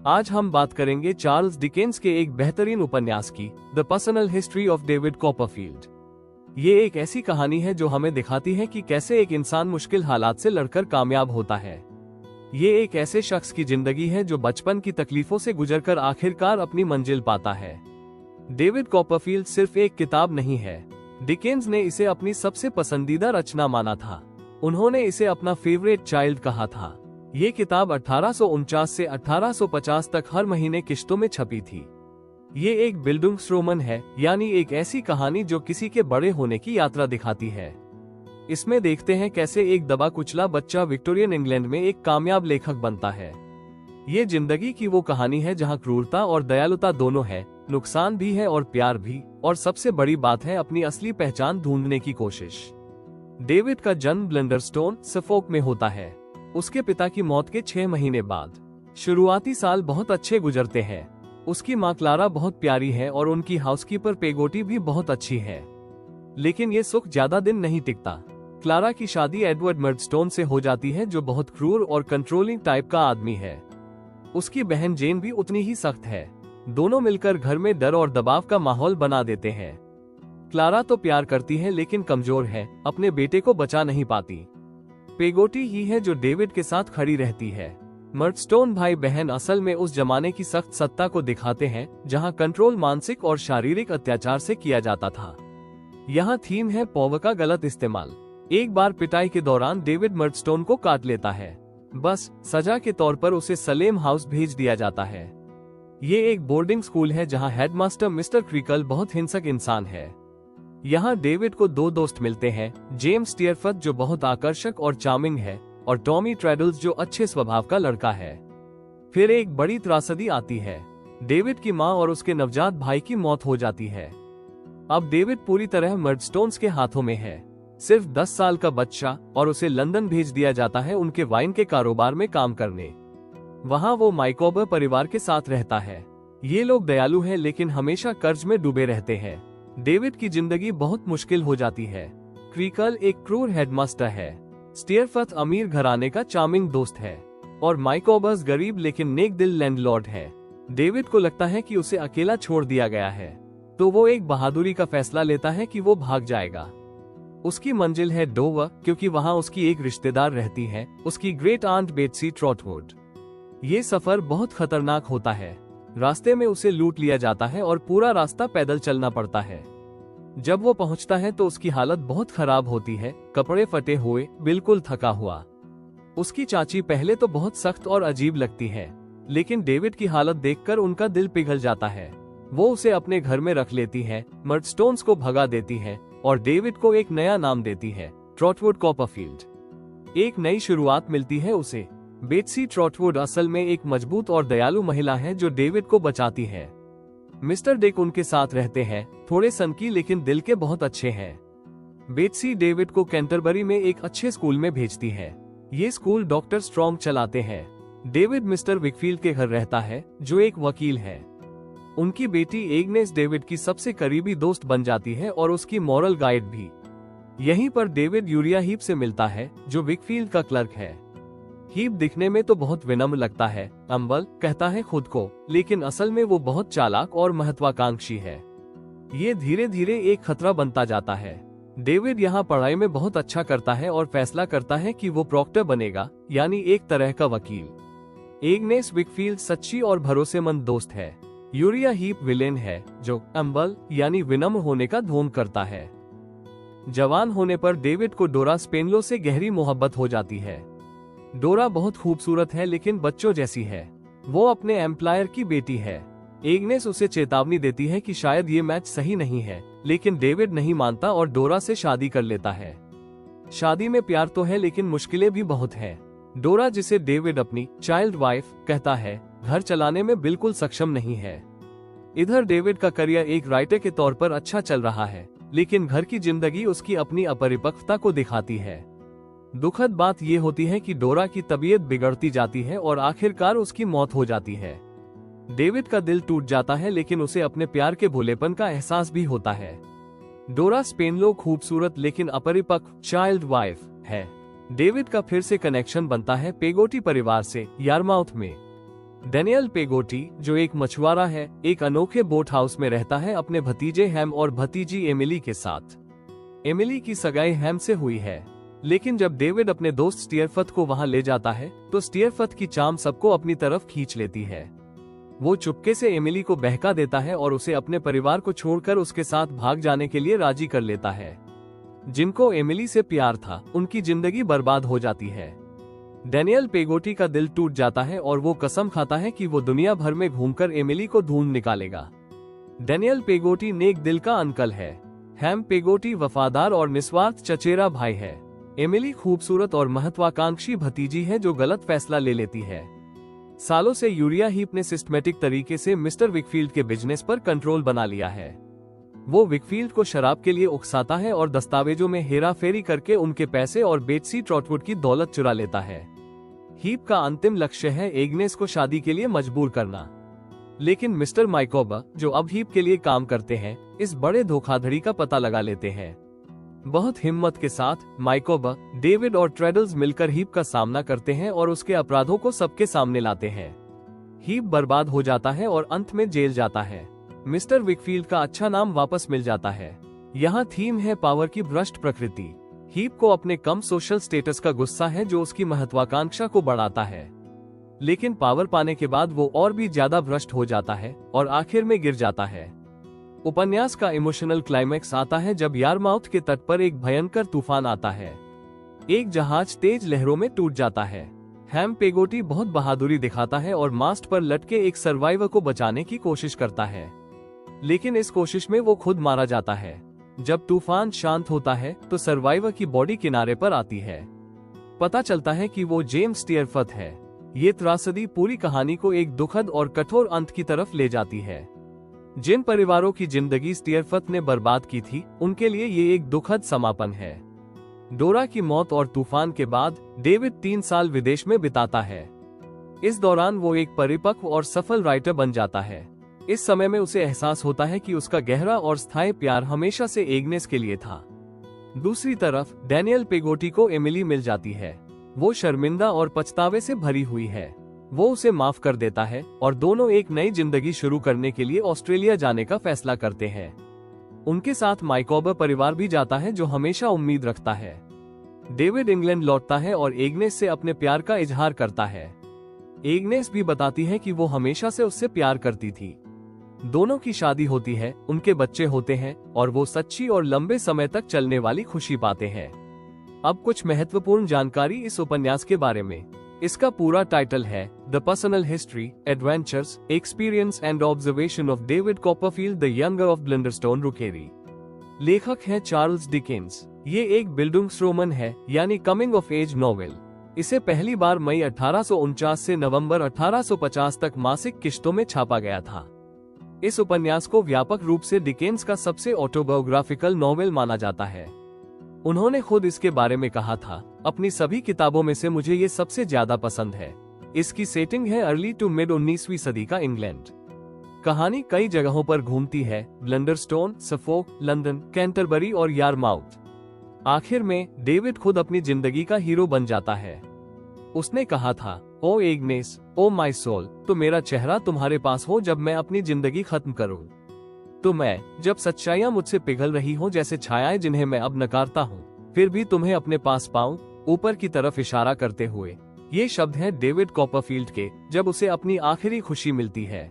आज हम बात करेंगे चार्ल्स डिकेंस के एक बेहतरीन उपन्यास की, the personal history of David Copperfield. ये एक ऐसी कहानी है जो हमें दिखाती है कि कैसे एक इंसान मुश्किल हालात से लड़कर कामयाब होता है। ये एक ऐसे शख्स की जिंदगी है जो बचपन की तकलीफों से गुजरकर आखिरकार अपनी मंजिल पाता है। डेविड कॉपरफील्ड सिर्फ एक किताब नहीं है, डिकेंस ने इसे अपनी सबसे पसंदीदा रचना माना था। उन्होंने इसे अपना फेवरेट चाइल्ड कहा था। ये किताब 1849 से 1850 तक हर महीने किश्तों में छपी थी। ये एक बिल्डुंग्सरोमन है, यानी एक ऐसी कहानी जो किसी के बड़े होने की यात्रा दिखाती है। इसमें देखते हैं कैसे एक दबा कुचला बच्चा विक्टोरियन इंग्लैंड में एक कामयाब लेखक बनता है। ये जिंदगी की वो कहानी है जहाँ क्रूरता और दयालुता दोनों है, नुकसान भी है और प्यार भी, और सबसे बड़ी बात है अपनी असली पहचान ढूंढने की कोशिश। डेविड का जन्म ब्लंडरस्टोन, सफोक में होता है, उसके पिता की मौत के 6 महीने बाद। शुरुआती साल बहुत अच्छे गुजरते हैं। उसकी माँ क्लारा बहुत प्यारी है और उनकी हाउसकीपर पेगोटी भी बहुत अच्छी है। लेकिन ये सुख ज्यादा दिन नहीं टिकता। क्लारा की शादी एडवर्ड मर्डस्टोन से हो जाती है, जो बहुत क्रूर और कंट्रोलिंग टाइप का आदमी है। उसकी बहन जेन भी उतनी ही सख्त है। दोनों मिलकर घर में डर और दबाव का माहौल बना देते हैं। क्लारा तो प्यार करती है लेकिन कमजोर है, अपने बेटे को बचा नहीं पाती। पेगोटी ही है जो डेविड के साथ खड़ी रहती है। मर्डस्टोन भाई बहन असल में उस जमाने की सख्त सत्ता को दिखाते हैं जहां कंट्रोल मानसिक और शारीरिक अत्याचार से किया जाता था। यहाँ थीम है पावर का गलत इस्तेमाल। एक बार पिटाई के दौरान डेविड मर्डस्टोन को काट लेता है। बस सजा के तौर पर उसे सलेम हाउस भेज दिया जाता है। ये एक बोर्डिंग स्कूल है जहाँ हेडमास्टर मिस्टर क्रिकल बहुत हिंसक इंसान है। यहाँ डेविड को 2 दोस्त मिलते हैं, जेम्स टियरफथ जो बहुत आकर्षक और चार्मिंग है, और टॉमी ट्रेडल्स जो अच्छे स्वभाव का लड़का है। फिर एक बड़ी त्रासदी आती है। डेविड की माँ और उसके नवजात भाई की मौत हो जाती है। अब डेविड पूरी तरह मर्डस्टोन्स के हाथों में है। सिर्फ 10 साल का बच्चा, और उसे लंदन भेज दिया जाता है उनके वाइन के कारोबार में काम करने। वहाँ वो माइकोबर परिवार के साथ रहता है। ये लोग दयालु हैं लेकिन हमेशा कर्ज में डूबे रहते हैं। डेविड की जिंदगी बहुत मुश्किल हो जाती है। क्रिकल एक क्रूर हेडमास्टर है, स्टियरफथ अमीर घराने का चार्मिंग दोस्त है, और माइकोबर्स गरीब लेकिन नेक दिल लैंडलॉर्ड है। डेविड को लगता है कि उसे अकेला छोड़ दिया गया है, तो वो एक बहादुरी का फैसला लेता है कि वो भाग जाएगा। उसकी मंजिल है डोवर, क्योंकि वहाँ उसकी एक रिश्तेदार रहती है, उसकी ग्रेट आंट बेट्सी ट्रॉटवुड। ये सफर बहुत खतरनाक होता है। रास्ते में उसे लूट लिया जाता है और पूरा रास्ता पैदल चलना पड़ता है। जब वो पहुंचता है तो उसकी हालत बहुत खराब होती है, कपड़े फटे हुए, बिल्कुल थका हुआ। उसकी चाची पहले तो बहुत सख्त और अजीब लगती है, लेकिन डेविड की हालत देखकर उनका दिल पिघल जाता है। वो उसे अपने घर में रख लेती है, मर्डस्टोन्स को भगा देती है और डेविड को एक नया नाम देती है, ट्रॉटवुड कॉपरफील्ड। एक नई शुरुआत मिलती है उसे। बेट्सी ट्रॉटवुड असल में एक मजबूत और दयालु महिला है जो डेविड को बचाती है। मिस्टर डिक उनके साथ रहते हैं, थोड़े सनकी लेकिन दिल के बहुत अच्छे हैं। बेट्सी डेविड को कैंटरबरी में एक अच्छे स्कूल में भेजती है। ये स्कूल डॉक्टर स्ट्रॉन्ग चलाते हैं। डेविड मिस्टर विकफील्ड के घर रहता है, जो एक वकील है। उनकी बेटी एग्नेस डेविड की सबसे करीबी दोस्त बन जाती है और उसकी मॉरल गाइड भी। यहीं पर डेविड यूरिया हीप से मिलता है, जो विकफील्ड का क्लर्क है। हीप दिखने में तो बहुत विनम्र लगता है, अम्बल कहता है खुद को, लेकिन असल में वो बहुत चालाक और महत्वाकांक्षी है। ये धीरे धीरे एक खतरा बनता जाता है। डेविड यहाँ पढ़ाई में बहुत अच्छा करता है और फैसला करता है कि वो प्रॉक्टर बनेगा, यानी एक तरह का वकील। एग्नेस विकफील्ड सच्ची और भरोसेमंद दोस्त है। यूरिया हीप विलेन है, जो अम्बल यानी विनम्र होने का ढोंग करता है। जवान होने पर डेविड को डोरा स्पेनलो से गहरी मोहब्बत हो जाती है। डोरा बहुत खूबसूरत है लेकिन बच्चों जैसी है। वो अपने एम्प्लॉयर की बेटी है। एग्नेस उसे चेतावनी देती है कि शायद ये मैच सही नहीं है, लेकिन डेविड नहीं मानता और डोरा से शादी कर लेता है। शादी में प्यार तो है लेकिन मुश्किलें भी बहुत हैं। डोरा, जिसे डेविड अपनी चाइल्ड वाइफ कहता है, घर चलाने में बिल्कुल सक्षम नहीं है। इधर डेविड का करियर एक राइटर के तौर पर अच्छा चल रहा है, लेकिन घर की जिंदगी उसकी अपनी अपरिपक्वता को दिखाती है। दुखद बात यह होती है कि डोरा की तबीयत बिगड़ती जाती है और आखिरकार उसकी मौत हो जाती है। डेविड का दिल टूट जाता है लेकिन उसे अपने प्यार के भोलेपन का एहसास भी होता है। डोरा स्पेनलो खूबसूरत लेकिन अपरिपक्व चाइल्ड वाइफ है। डेविड का फिर से कनेक्शन बनता है पेगोटी परिवार से यारमाउथ में। डेनियल पेगोटी, जो एक मछुआरा है, एक अनोखे बोट हाउस में रहता है अपने भतीजे हैम और भतीजी एमिली के साथ। एमिली की सगाई हैम से हुई है, लेकिन जब डेविड अपने दोस्त स्टीयरफथ को वहां ले जाता है तो स्टीयरफथ की चाम सबको अपनी तरफ खींच लेती है। वो चुपके से एमिली को बहका देता है और उसे अपने परिवार को छोड़कर उसके साथ भाग जाने के लिए राजी कर लेता है। जिनको एमिली से प्यार था, उनकी जिंदगी बर्बाद हो जाती है। डेनियल पेगोटी का दिल टूट जाता है और वो कसम खाता है कि वो दुनिया भर में घूमकर एमिली को ढूंढ निकालेगा। डेनियल पेगोटी नेक दिल का अंकल है। हैम पेगोटी वफादार और निस्वार्थ चचेरा भाई है। एमिली खूबसूरत और महत्वाकांक्षी भतीजी है जो गलत फैसला ले लेती है। सालों से यूरिया हीप ने सिस्टमेटिक तरीके से मिस्टर विकफील्ड के बिजनेस पर कंट्रोल बना लिया है। वो विकफील्ड को शराब के लिए उकसाता है और दस्तावेजों में हेरा फेरी करके उनके पैसे और बेटसी ट्रॉटवुड की दौलत चुरा लेता है। हीप का अंतिम लक्ष्य है एग्नेस को शादी के लिए मजबूर करना, लेकिन मिस्टर माइकोबा, जो अब हीप के लिए काम करते हैं, इस बड़े धोखाधड़ी का पता लगा लेते हैं। बहुत हिम्मत के साथ माइकोबा, डेविड और ट्रेडल्स मिलकर हीप का सामना करते हैं और उसके अपराधों को सबके सामने लाते हैं। हीप बर्बाद हो जाता है और अंत में जेल जाता है। मिस्टर विकफील्ड का अच्छा नाम वापस मिल जाता है। यहाँ थीम है पावर की भ्रष्ट प्रकृति। हीप को अपने कम सोशल स्टेटस का गुस्सा है जो उसकी महत्वाकांक्षा को बढ़ाता है, लेकिन पावर पाने के बाद वो और भी ज्यादा भ्रष्ट हो जाता है और आखिर में गिर जाता है। उपन्यास का इमोशनल क्लाइमैक्स आता है जब यारमाउथ के तट पर एक भयंकर तूफान आता है। एक जहाज तेज लहरों में टूट जाता है। हैम पेगोटी बहुत बहादुरी दिखाता है और मास्ट पर लटके एक सर्वाइवर को बचाने की कोशिश करता है, लेकिन इस कोशिश में वो खुद मारा जाता है। जब तूफान शांत होता है तो सर्वाइवर की बॉडी किनारे पर आती है। पता चलता है कि वो जेम्स स्टीयरफथ है। ये त्रासदी पूरी कहानी को एक दुखद और कठोर अंत की तरफ ले जाती है। जिन परिवारों की जिंदगी स्टीयरफथ ने बर्बाद की थी, उनके लिए ये एक दुखद समापन है। डोरा की मौत और तूफान के बाद डेविड 3 साल विदेश में बिताता है। इस दौरान वो एक परिपक्व और सफल राइटर बन जाता है। इस समय में उसे एहसास होता है कि उसका गहरा और स्थायी प्यार हमेशा से एग्नेस के लिए था। दूसरी तरफ डेनियल पेगोटी को एमिली मिल जाती है। वो शर्मिंदा और पछतावे से भरी हुई है। वो उसे माफ कर देता है और दोनों एक नई जिंदगी शुरू करने के लिए ऑस्ट्रेलिया जाने का फैसला करते हैं। उनके साथ माइकोबा परिवार भी जाता है जो हमेशा उम्मीद रखता है। डेविड इंग्लैंड लौटता है और एग्नेस से अपने प्यार का इजहार करता है। एग्नेस भी बताती है कि वो हमेशा से उससे प्यार करती थी। दोनों की शादी होती है, उनके बच्चे होते हैं और वो सच्ची और लंबे समय तक चलने वाली खुशी पाते हैं। अब कुछ महत्वपूर्ण जानकारी इस उपन्यास के बारे में। इसका पूरा टाइटल है the personal history, adventures, experience and observation of David Copperfield the younger of Blunderstone Rookery. लेखक है चार्ल्स डिकेंस। ये एक बिल्डुंग्सरोमन है, यानी कमिंग ऑफ एज नॉवेल। इसे पहली बार मई 1849 से नवंबर 1850 तक मासिक किश्तों में छापा गया था। इस उपन्यास को व्यापक रूप से डिकेंस का सबसे ऑटोबायोग्राफिकल नॉवेल माना जाता है। उन्होंने खुद इसके बारे में कहा था, अपनी सभी किताबों में से मुझे ये सबसे ज्यादा पसंद है। इसकी सेटिंग है अर्ली टू मिड 19वीं सदी का इंग्लैंड। कहानी कई जगहों पर घूमती है, ब्लंडरस्टोन, सफोक, लंदन, कैंटरबरी और यारमाउथ। आखिर में डेविड खुद अपनी जिंदगी का हीरो बन जाता है। उसने कहा था, ओ एग्नेस, ओ माई सोल, तो मेरा चेहरा तुम्हारे पास हो जब मैं अपनी जिंदगी खत्म करूं। तो मैं, जब सच्चाइयां मुझसे पिघल रही हो जैसे छायाएं जिन्हें मैं अब नकारता हूँ, फिर भी तुम्हें अपने पास पाऊं, ऊपर की तरफ इशारा करते हुए। ये शब्द हैं डेविड कॉपरफील्ड के, जब उसे अपनी आखिरी खुशी मिलती है।